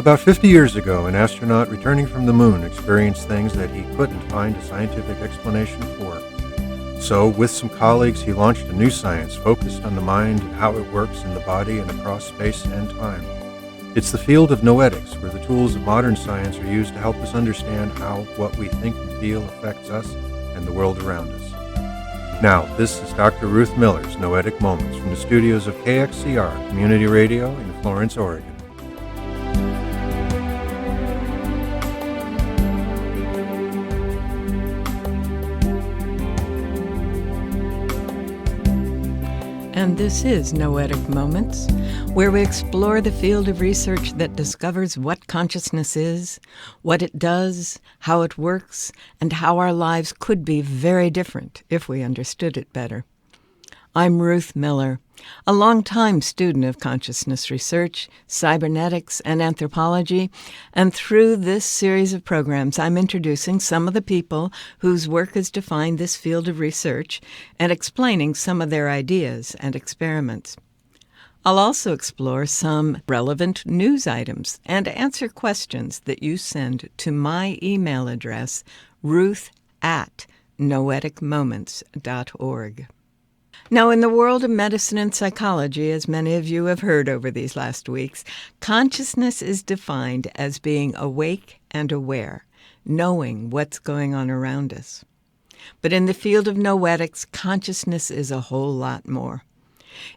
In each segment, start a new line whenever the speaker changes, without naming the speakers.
About 50 years ago, an astronaut returning from the moon experienced things that he couldn't find a scientific explanation for. So, with some colleagues, he launched a new science focused on the mind and how it works in the body and across space and time. It's the field of Noetics, where the tools of modern science are used to help us understand how what we think and feel affects us and the world around us. Now, this is Dr. Ruth Miller's Noetic Moments from the studios of KXCR Community Radio in Florence, Oregon.
And this is Noetic Moments, where we explore the field of research that discovers what consciousness is, what it does, how it works, and how our lives could be very different if we understood it better. I'm Ruth Miller, a longtime student of consciousness research, cybernetics, and anthropology, and through this series of programs, I'm introducing some of the people whose work has defined this field of research and explaining some of their ideas and experiments. I'll also explore some relevant news items and answer questions that you send to my email address, ruth@noeticmoments.org. Now, in the world of medicine and psychology, as many of you have heard over these last weeks, consciousness is defined as being awake and aware, knowing what's going on around us. But in the field of noetics, consciousness is a whole lot more.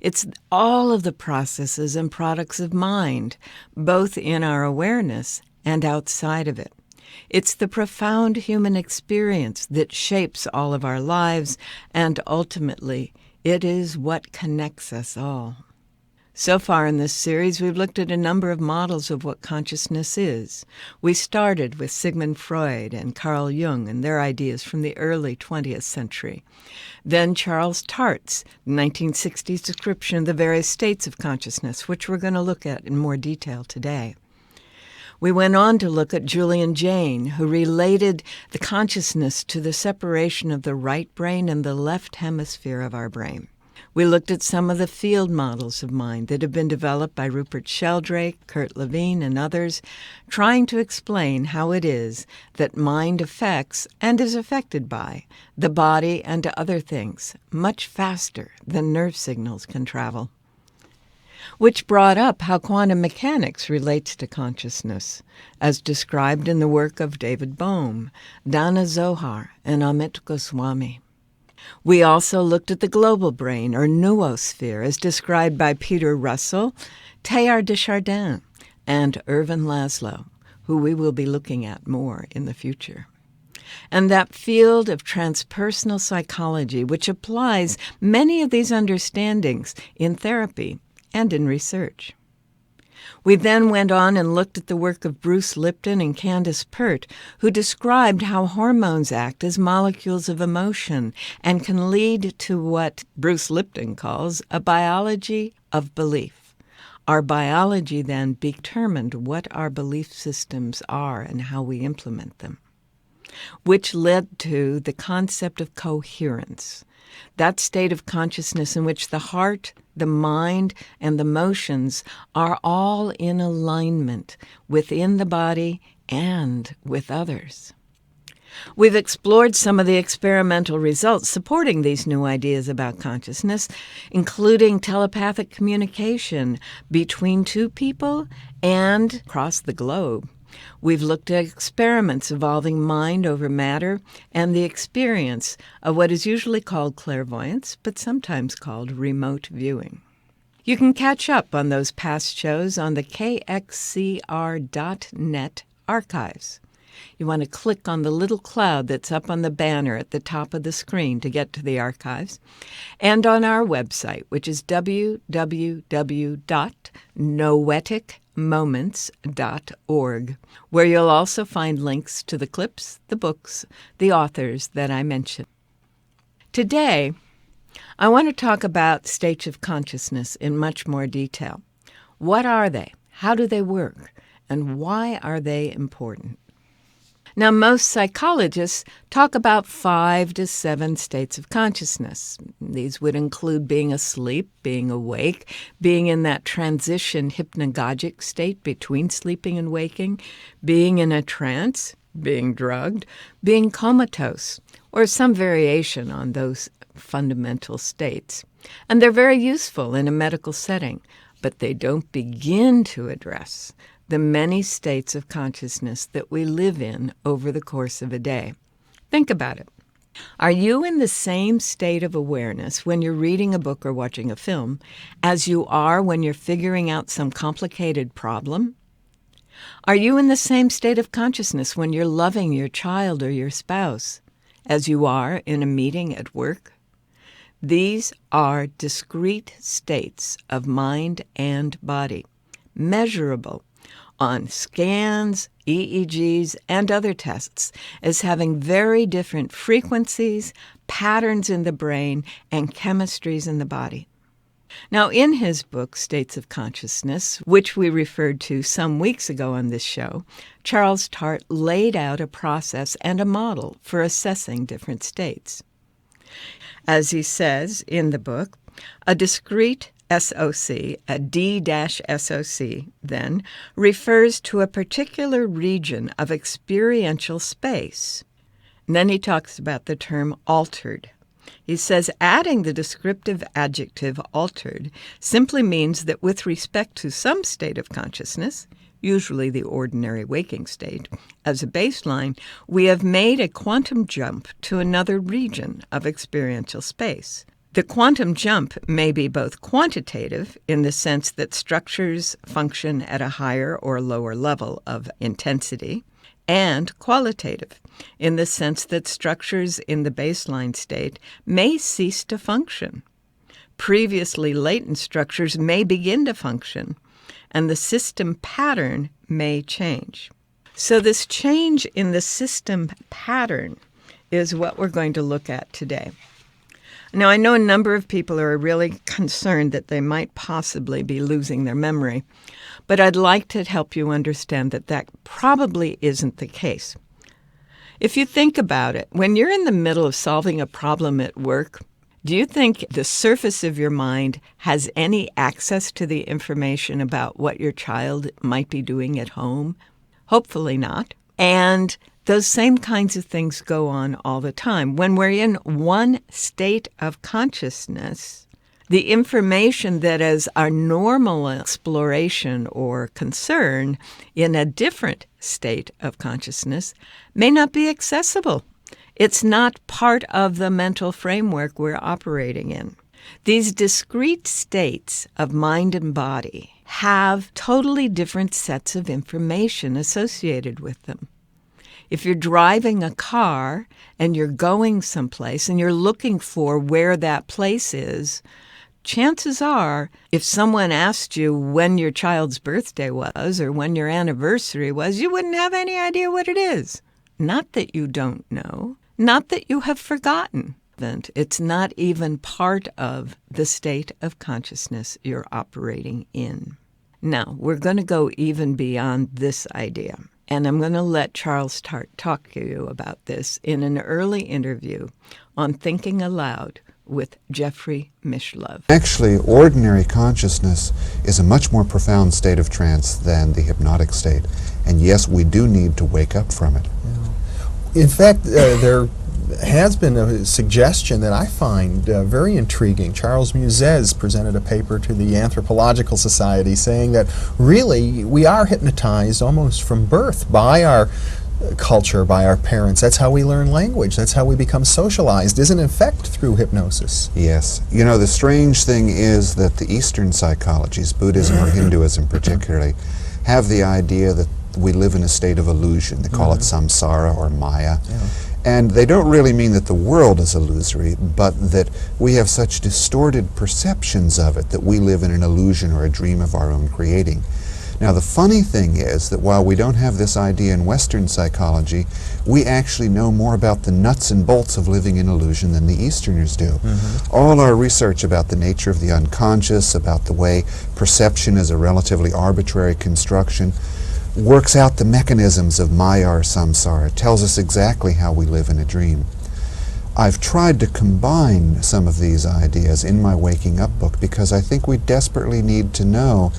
It's all of the processes and products of mind, both in our awareness and outside of it. It's the profound human experience that shapes all of our lives, and ultimately, it is what connects us all. So far in this series, we've looked at a number of models of what consciousness is. We started with Sigmund Freud and Carl Jung and their ideas from the early 20th century. Then Charles Tart's 1960s description of the various states of consciousness, which we're going to look at in more detail today. We went on to look at Julian Jayne, who related the consciousness to the separation of the right brain and the left hemisphere of our brain. We looked at some of the field models of mind that have been developed by Rupert Sheldrake, Kurt Levine, and others, trying to explain how it is that mind affects and is affected by the body and other things much faster than nerve signals can travel. Which brought up how quantum mechanics relates to consciousness, as described in the work of David Bohm, Dana Zohar, and Amit Goswami. We also looked at the global brain, or noosphere, as described by Peter Russell, Teilhard de Chardin, and Ervin Laszlo, who we will be looking at more in the future. And that field of transpersonal psychology, which applies many of these understandings in therapy and in research. We then went on and looked at the work of Bruce Lipton and Candace Pert, who described how hormones act as molecules of emotion and can lead to what Bruce Lipton calls a biology of belief. Our biology then determined what our belief systems are and how we implement them, which led to the concept of coherence, that state of consciousness in which the heart, the mind, and the emotions are all in alignment within the body and with others. We've explored some of the experimental results supporting these new ideas about consciousness, including telepathic communication between two people and across the globe. We've looked at experiments involving mind over matter and the experience of what is usually called clairvoyance, but sometimes called remote viewing. You can catch up on those past shows on the KXCR.net archives. You want to click on the little cloud that's up on the banner at the top of the screen to get to the archives, and on our website, which is www.noeticmoments.org, where you'll also find links to the clips, the books, the authors that I mentioned. Today, I want to talk about states of consciousness in much more detail. What are they? How do they work? And why are they important? Now, most psychologists talk about 5 to 7 states of consciousness. These would include being asleep, being awake, being in that transition hypnagogic state between sleeping and waking, being in a trance, being drugged, being comatose, or some variation on those fundamental states. And they're very useful in a medical setting, but they don't begin to address the many states of consciousness that we live in over the course of a day. Think about it. Are you in the same state of awareness when you're reading a book or watching a film as you are when you're figuring out some complicated problem? Are you in the same state of consciousness when you're loving your child or your spouse as you are in a meeting at work? These are discrete states of mind and body, measurable on scans, EEGs, and other tests as having very different frequencies, patterns in the brain, and chemistries in the body. Now, in his book, States of Consciousness, which we referred to some weeks ago on this show, Charles Tart laid out a process and a model for assessing different states. As he says in the book, a discrete SOC, a D-SOC, then, refers to a particular region of experiential space. And then he talks about the term altered. He says adding the descriptive adjective altered simply means that with respect to some state of consciousness, usually the ordinary waking state, as a baseline, we have made a quantum jump to another region of experiential space. The quantum jump may be both quantitative in the sense that structures function at a higher or lower level of intensity, and qualitative in the sense that structures in the baseline state may cease to function. Previously latent structures may begin to function, and the system pattern may change. So this change in the system pattern is what we're going to look at today. Now, I know a number of people are really concerned that they might possibly be losing their memory, but I'd like to help you understand that that probably isn't the case. If you think about it, when you're in the middle of solving a problem at work, do you think the surface of your mind has any access to the information about what your child might be doing at home? Hopefully not. And those same kinds of things go on all the time. When we're in one state of consciousness, the information that is our normal exploration or concern in a different state of consciousness may not be accessible. It's not part of the mental framework we're operating in. These discrete states of mind and body have totally different sets of information associated with them. If you're driving a car and you're going someplace and you're looking for where that place is, chances are, if someone asked you when your child's birthday was or when your anniversary was, you wouldn't have any idea what it is. Not that you don't know, not that you have forgotten. It's not even part of the state of consciousness you're operating in. Now, we're going to go even beyond this idea. And I'm going to let Charles Tart talk to you about this in an early interview on Thinking Aloud with Jeffrey Mishlove.
Actually, ordinary consciousness is a much more profound state of trance than the hypnotic state. And yes, we do need to wake up from it.
Yeah. In fact, there has been a suggestion that I find very intriguing. Charles Muzez presented a paper to the Anthropological Society saying that really we are hypnotized almost from birth by our culture, by our parents. That's how we learn language. That's how we become socialized, is in effect through hypnosis.
Yes. You know, the strange thing is that the Eastern psychologies, Buddhism or Hinduism particularly, have the idea that we live in a state of illusion. They call it samsara or maya. Yeah. And they don't really mean that the world is illusory, but that we have such distorted perceptions of it that we live in an illusion or a dream of our own creating. Now, the funny thing is that while we don't have this idea in Western psychology, we actually know more about the nuts and bolts of living in illusion than the Easterners do. All our research about the nature of the unconscious, about the way perception is a relatively arbitrary construction, works out the mechanisms of Maya or Samsara. It tells us exactly how we live in a dream. I've tried to combine some of these ideas in my Waking Up book because I think we desperately need to know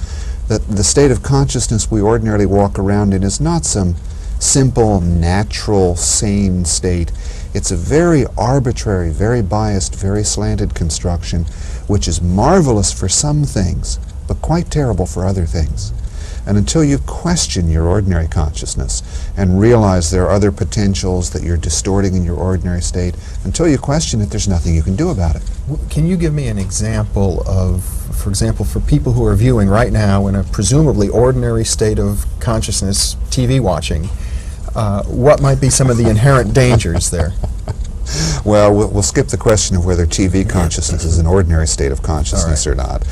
that the state of consciousness we ordinarily walk around in is not some simple, natural, sane state. It's a very arbitrary, very biased, very slanted construction, which is marvelous for some things, but quite terrible for other things. And until you question your ordinary consciousness and realize there are other potentials that you're distorting in your ordinary state, until you question it, there's nothing you can do about it.
Can you give me an example of, for example, for people who are viewing right now in a presumably ordinary state of consciousness, TV watching, what might be some of the inherent dangers there?
Well, we'll skip the question of whether TV consciousness is an ordinary state of consciousness or not.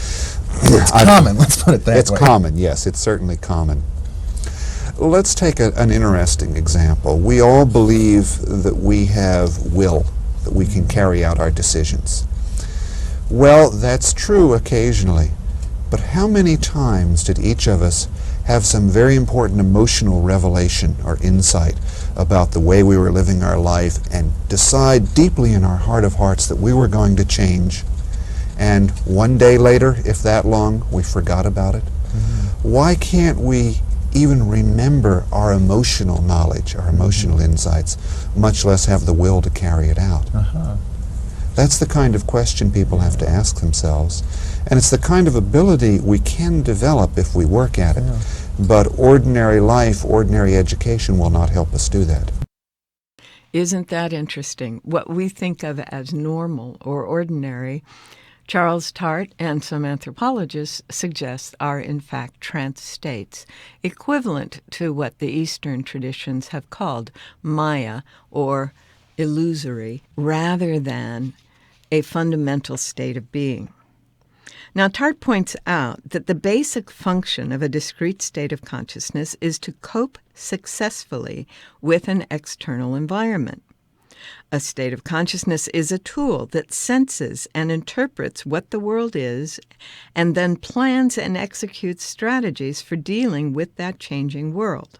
It's common, let's put it that way.
It's common, yes, it's certainly common. Let's take an interesting example. We all believe that we have will, that we can carry out our decisions. Well, that's true occasionally, but how many times did each of us have some very important emotional revelation or insight about the way we were living our life and decide deeply in our heart of hearts that we were going to change? And one day later, if that long, we forgot about it. Mm-hmm. Why can't we even remember our emotional knowledge, our emotional insights, much less have the will to carry it out? Uh-huh. That's the kind of question people have to ask themselves. And it's the kind of ability we can develop if we work at it. Yeah. But ordinary life, ordinary education will not help us do that.
Isn't that interesting? What we think of as normal or ordinary, Charles Tart and some anthropologists suggest are in fact trance states, equivalent to what the Eastern traditions have called Maya or illusory, rather than a fundamental state of being. Now, Tart points out that the basic function of a discrete state of consciousness is to cope successfully with an external environment. A state of consciousness is a tool that senses and interprets what the world is and then plans and executes strategies for dealing with that changing world.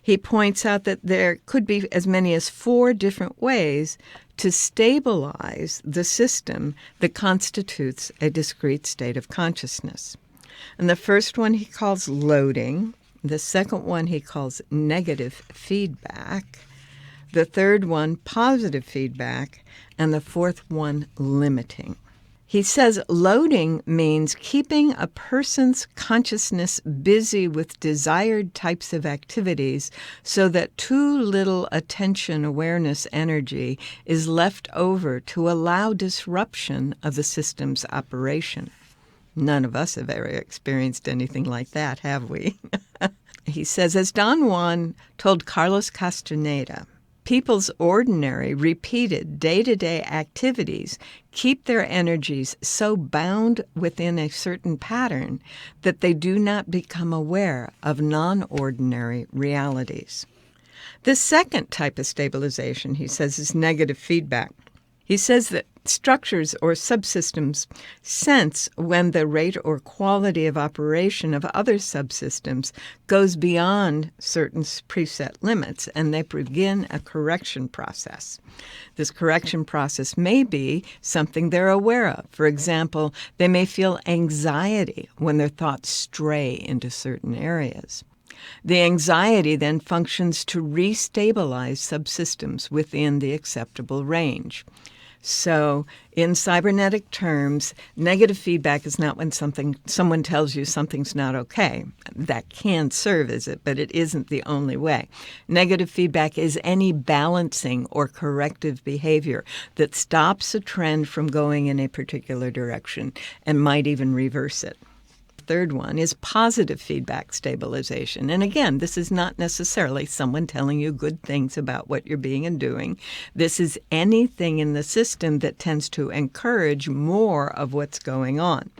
He points out that there could be as many as 4 different ways to stabilize the system that constitutes a discrete state of consciousness. And the first one he calls loading, the second one he calls negative feedback, the third one positive feedback, and the fourth one limiting. He says loading means keeping a person's consciousness busy with desired types of activities so that too little attention, awareness, energy is left over to allow disruption of the system's operation. None of us have ever experienced anything like that, have we? He says, as Don Juan told Carlos Castaneda, people's ordinary, repeated, day-to-day activities keep their energies so bound within a certain pattern that they do not become aware of non-ordinary realities. The second type of stabilization, he says, is negative feedback. He says that structures or subsystems sense when the rate or quality of operation of other subsystems goes beyond certain preset limits, and they begin a correction process. This correction process may be something they're aware of. For example, they may feel anxiety when their thoughts stray into certain areas. The anxiety then functions to restabilize subsystems within the acceptable range. So, in cybernetic terms, negative feedback is not when someone tells you something's not okay. That can serve as it, but it isn't the only way. Negative feedback is any balancing or corrective behavior that stops a trend from going in a particular direction and might even reverse it. Third one is positive feedback stabilization. And again, this is not necessarily someone telling you good things about what you're being and doing. This is anything in the system that tends to encourage more of what's going on.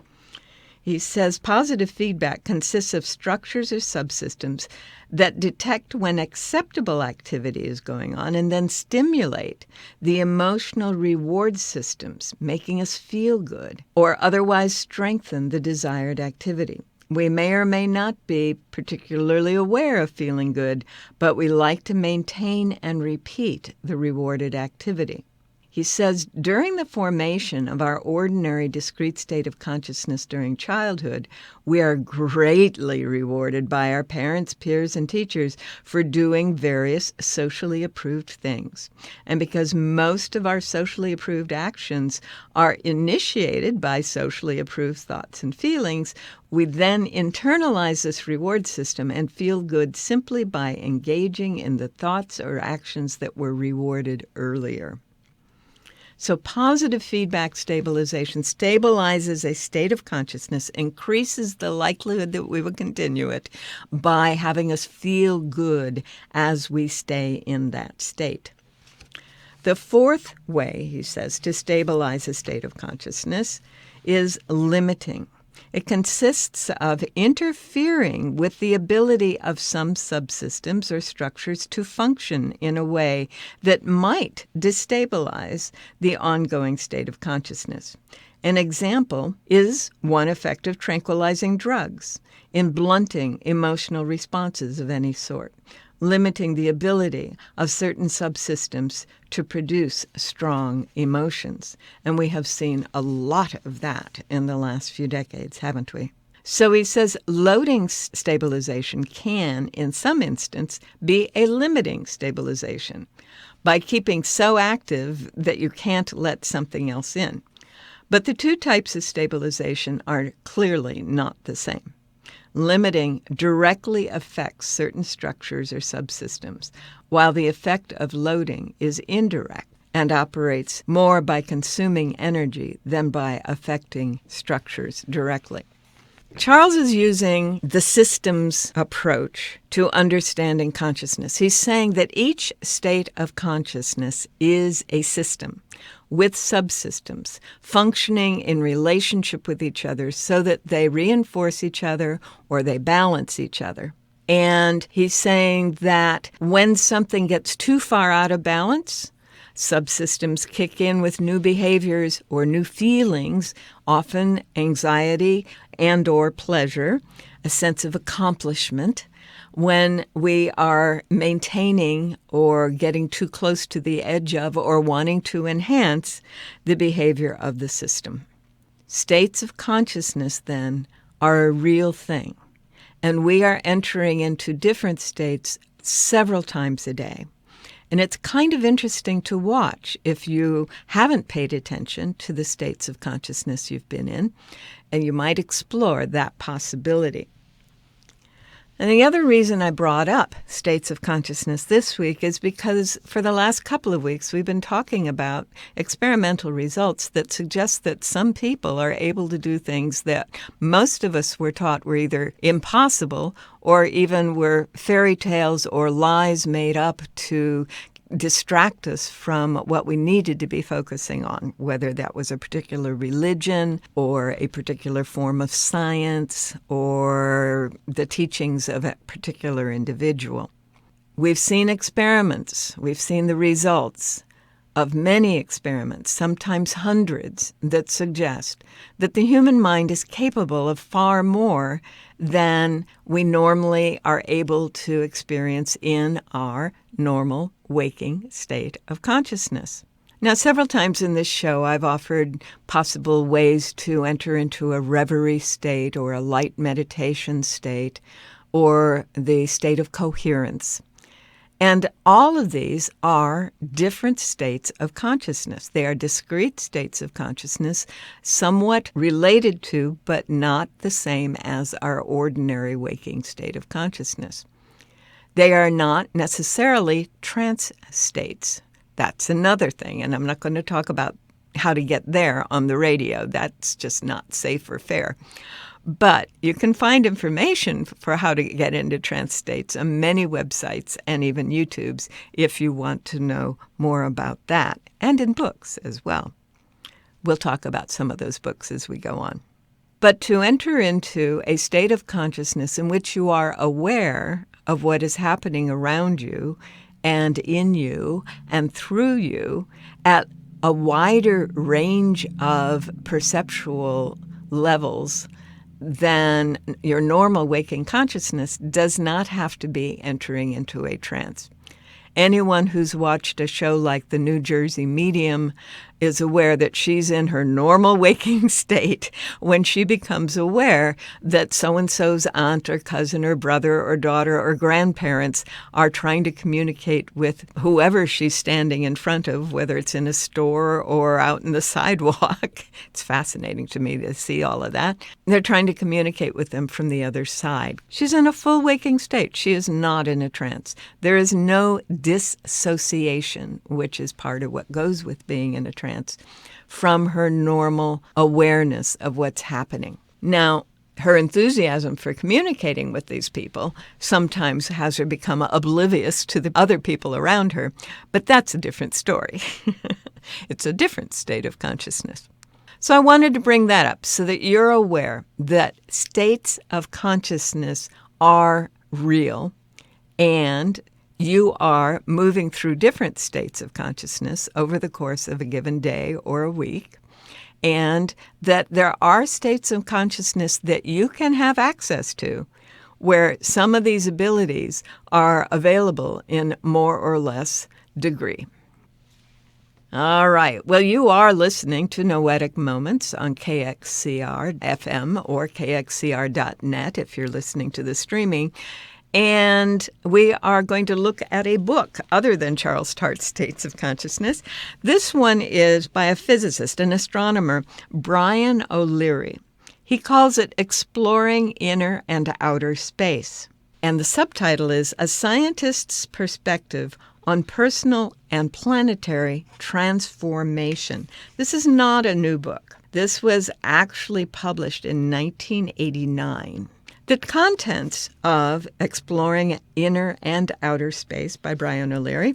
He says positive feedback consists of structures or subsystems that detect when acceptable activity is going on and then stimulate the emotional reward systems, making us feel good or otherwise strengthen the desired activity. We may or may not be particularly aware of feeling good, but we like to maintain and repeat the rewarded activity. He says, during the formation of our ordinary discrete state of consciousness during childhood, we are greatly rewarded by our parents, peers, and teachers for doing various socially approved things. And because most of our socially approved actions are initiated by socially approved thoughts and feelings, we then internalize this reward system and feel good simply by engaging in the thoughts or actions that were rewarded earlier. So positive feedback stabilization stabilizes a state of consciousness, increases the likelihood that we will continue it by having us feel good as we stay in that state. The fourth way, he says, to stabilize a state of consciousness is limiting. It consists of interfering with the ability of some subsystems or structures to function in a way that might destabilize the ongoing state of consciousness. An example is one effect of tranquilizing drugs in blunting emotional responses of any sort, limiting the ability of certain subsystems to produce strong emotions. And we have seen a lot of that in the last few decades, haven't we? So he says loading stabilization can, in some instance, be a limiting stabilization by keeping so active that you can't let something else in. But the two types of stabilization are clearly not the same. Limiting directly affects certain structures or subsystems, while the effect of loading is indirect and operates more by consuming energy than by affecting structures directly. Charles is using the systems approach to understanding consciousness. He's saying that each state of consciousness is a system with subsystems functioning in relationship with each other so that they reinforce each other or they balance each other. And he's saying that when something gets too far out of balance, subsystems kick in with new behaviors or new feelings, often anxiety and or pleasure, a sense of accomplishment, when we are maintaining or getting too close to the edge of or wanting to enhance the behavior of the system. States of consciousness, then, are a real thing, and we are entering into different states several times a day. And it's kind of interesting to watch if you haven't paid attention to the states of consciousness you've been in, and you might explore that possibility. And the other reason I brought up states of consciousness this week is because for the last couple of weeks we've been talking about experimental results that suggest that some people are able to do things that most of us were taught were either impossible or even were fairy tales or lies made up to distract us from what we needed to be focusing on, whether that was a particular religion or a particular form of science or the teachings of a particular individual. We've seen experiments, we've seen the results of many experiments, sometimes hundreds, that suggest that the human mind is capable of far more than we normally are able to experience in our normal waking state of consciousness. Now, several times in this show, I've offered possible ways to enter into a reverie state or a light meditation state or the state of coherence. And all of these are different states of consciousness. They are discrete states of consciousness, somewhat related to, but not the same as our ordinary waking state of consciousness. They are not necessarily trance states. That's another thing, and I'm not going to talk about how to get there on the radio. That's just not safe or fair. But you can find information for how to get into trance states on many websites and even YouTubes if you want to know more about that, and in books as well. We'll talk about some of those books as we go on. But to enter into a state of consciousness in which you are aware of what is happening around you and in you and through you at a wider range of perceptual levels than your normal waking consciousness does not have to be entering into a trance. Anyone who's watched a show like The New Jersey Medium is aware that she's in her normal waking state when she becomes aware that so-and-so's aunt or cousin or brother or daughter or grandparents are trying to communicate with whoever she's standing in front of, whether it's in a store or out in the sidewalk. It's fascinating to me to see all of that. They're trying to communicate with them from the other side. She's in a full waking state. She is not in a trance. There is no dissociation, which is part of what goes with being in a trance, from her normal awareness of what's happening. Now, her enthusiasm for communicating with these people sometimes has her become oblivious to the other people around her, but that's a different story. It's a different state of consciousness. So I wanted to bring that up so that you're aware that states of consciousness are real, and you are moving through different states of consciousness over the course of a given day or a week, and that there are states of consciousness that you can have access to where some of these abilities are available in more or less degree. All right. Well, you are listening to Noetic Moments on KXCR FM or KXCR.net if you're listening to the streaming. And we are going to look at a book other than Charles Tart's States of Consciousness. This one is by a physicist and astronomer, Brian O'Leary. He calls it Exploring Inner and Outer Space. And the subtitle is A Scientist's Perspective on Personal and Planetary Transformation. This is not a new book. This was actually published in 1989. The contents of Exploring Inner and Outer Space by Brian O'Leary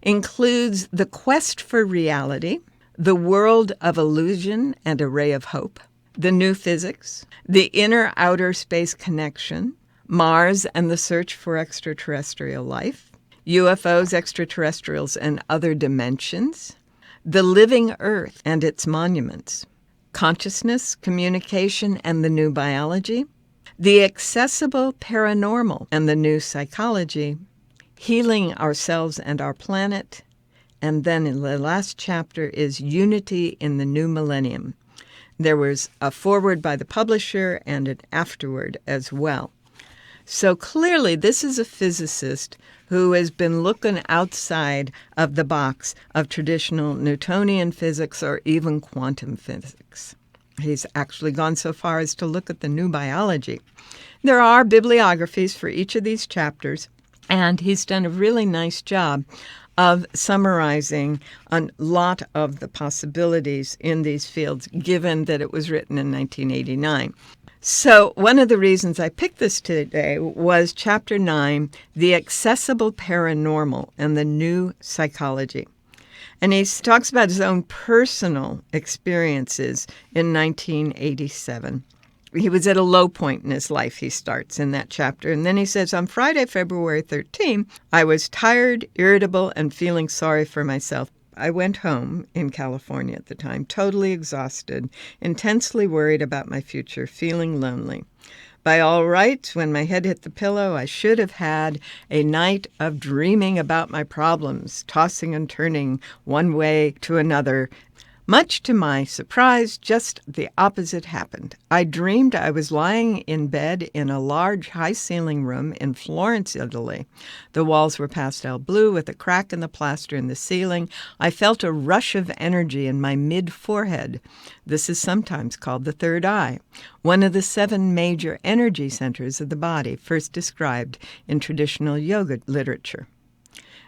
includes The Quest for Reality, The World of Illusion and a Ray of Hope, The New Physics, The Inner-Outer Space Connection, Mars and the Search for Extraterrestrial Life, UFOs, Extraterrestrials, and Other Dimensions, The Living Earth and Its Monuments, Consciousness, Communication, and the New Biology, The Accessible Paranormal and the New Psychology, Healing Ourselves and Our Planet, and then in the last chapter is Unity in the New Millennium. There was a foreword by the publisher and an afterword as well. So clearly this is a physicist who has been looking outside of the box of traditional Newtonian physics or even quantum physics. He's actually gone so far as to look at the new biology. There are bibliographies for each of these chapters, and he's done a really nice job of summarizing a lot of the possibilities in these fields, given that it was written in 1989. So one of the reasons I picked this today was Chapter 9, The Accessible Paranormal and the New Psychology. And he talks about his own personal experiences in 1987. He was at a low point in his life, he starts in that chapter. And then he says, on Friday, February 13, I was tired, irritable, and feeling sorry for myself. I went home in California at the time, totally exhausted, intensely worried about my future, feeling lonely. By all rights, when my head hit the pillow, I should have had a night of dreaming about my problems, tossing and turning one way to another. Much to my surprise, just the opposite happened. I dreamed I was lying in bed in a large, high-ceiling room in Florence, Italy. The walls were pastel blue with a crack in the plaster in the ceiling. I felt a rush of energy in my mid-forehead. This is sometimes called the third eye, one of the 7 major energy centers of the body, first described in traditional yoga literature.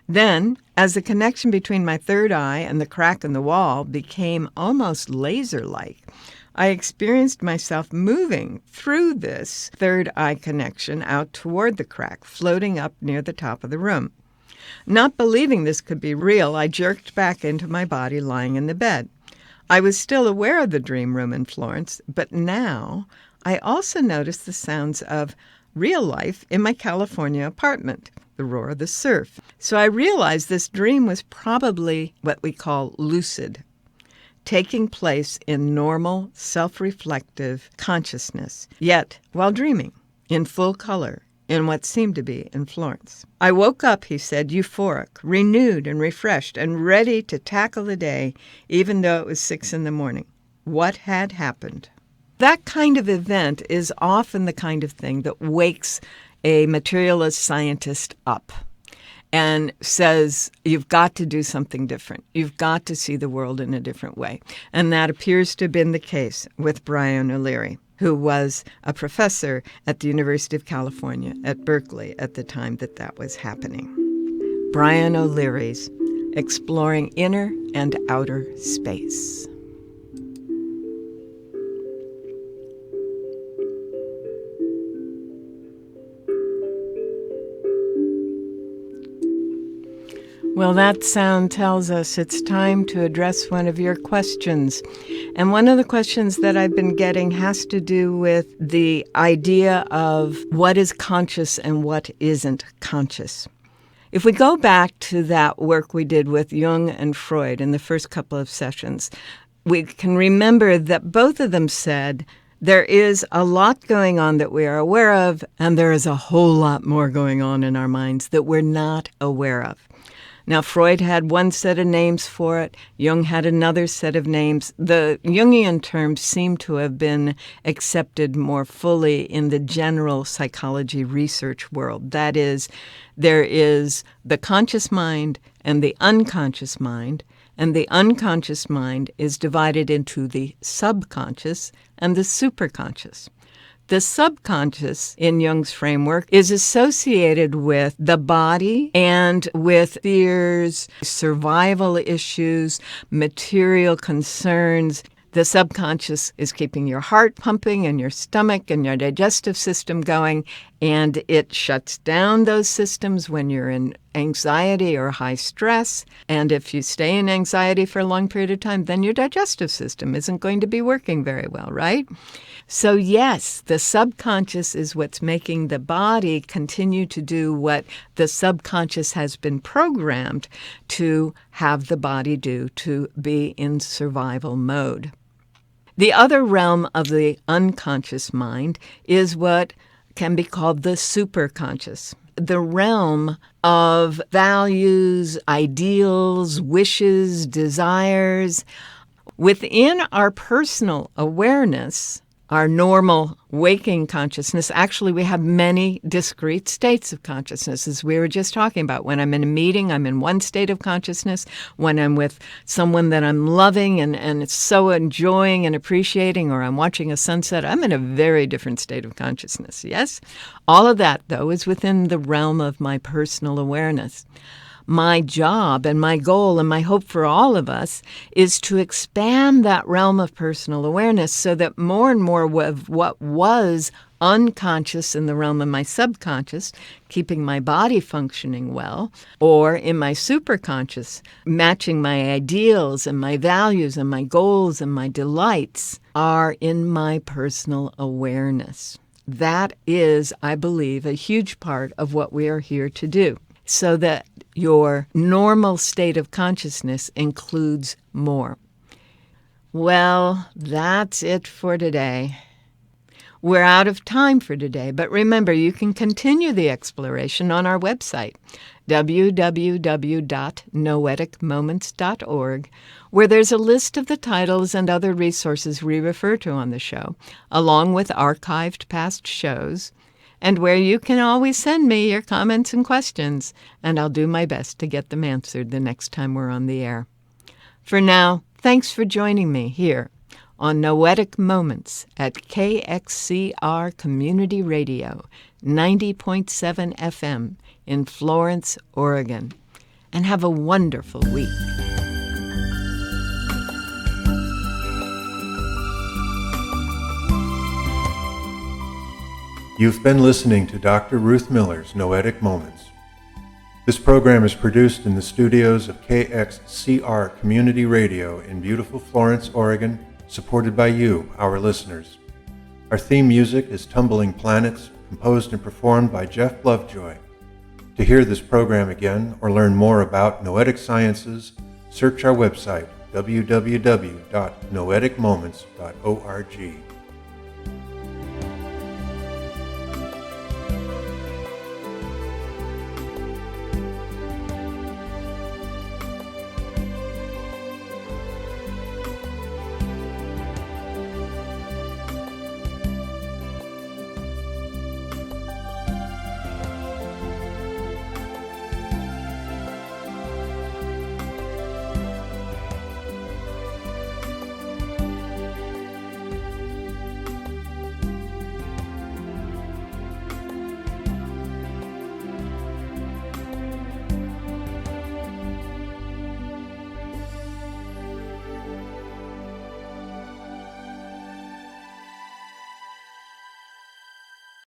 Then, as the connection between my third eye and the crack in the wall became almost laser-like, I experienced myself moving through this third eye connection out toward the crack, floating up near the top of the room. Not believing this could be real, I jerked back into my body lying in the bed. I was still aware of the dream room in Florence, but now I also noticed the sounds of real life in my California apartment, the roar of the surf. So I realized this dream was probably what we call lucid. taking place in normal, self-reflective consciousness, yet while dreaming, in full color, in what seemed to be in Florence. I woke up, he said, euphoric, renewed and refreshed, and ready to tackle the day, even though it was 6 a.m. What had happened? That kind of event is often the kind of thing that wakes a materialist scientist up and says, you've got to do something different. You've got to see the world in a different way. And that appears to have been the case with Brian O'Leary, who was a professor at the University of California at Berkeley at the time that that was happening. Brian O'Leary's Exploring Inner and Outer Space. Well, that sound tells us it's time to address one of your questions. And one of the questions that I've been getting has to do with the idea of what is conscious and what isn't conscious. If we go back to that work we did with Jung and Freud in the first couple of sessions, we can remember that both of them said there is a lot going on that we are aware of, and there is a whole lot more going on in our minds that we're not aware of. Now, Freud had one set of names for it. Jung had another set of names. The Jungian terms seem to have been accepted more fully in the general psychology research world. That is, there is the conscious mind and the unconscious mind, and the unconscious mind is divided into the subconscious and the superconscious. The subconscious, in Jung's framework, is associated with the body and with fears, survival issues, material concerns. The subconscious is keeping your heart pumping and your stomach and your digestive system going, and it shuts down those systems when you're in anxiety or high stress. And if you stay in anxiety for a long period of time, then your digestive system isn't going to be working very well, right? So yes, the subconscious is what's making the body continue to do what the subconscious has been programmed to have the body do, to be in survival mode. The other realm of the unconscious mind is what can be called the superconscious, the realm of values, ideals, wishes, desires. Within our personal awareness, our normal waking consciousness, actually we have many discrete states of consciousness, as we were just talking about. When I'm in a meeting, I'm in one state of consciousness. When I'm with someone that I'm loving and so enjoying and appreciating, or I'm watching a sunset, I'm in a very different state of consciousness, yes? All of that, though, is within the realm of my personal awareness. My job and my goal and my hope for all of us is to expand that realm of personal awareness so that more and more of what was unconscious in the realm of my subconscious, keeping my body functioning well, or in my superconscious, matching my ideals and my values and my goals and my delights, are in my personal awareness. That is, I believe, a huge part of what we are here to do, so that your normal state of consciousness includes more. Well, that's it for today. We're out of time for today, but remember, you can continue the exploration on our website, www.noeticmoments.org, where there's a list of the titles and other resources we refer to on the show, along with archived past shows, and where you can always send me your comments and questions, and I'll do my best to get them answered the next time we're on the air. For now, thanks for joining me here on Noetic Moments at KXCR Community Radio, 90.7 FM in Florence, Oregon. And have a wonderful week.
You've been listening to Dr. Ruth Miller's Noetic Moments. This program is produced in the studios of KXCR Community Radio in beautiful Florence, Oregon, supported by you, our listeners. Our theme music is Tumbling Planets, composed and performed by Jeff Lovejoy. To hear this program again or learn more about noetic sciences, search our website, www.noeticmoments.org.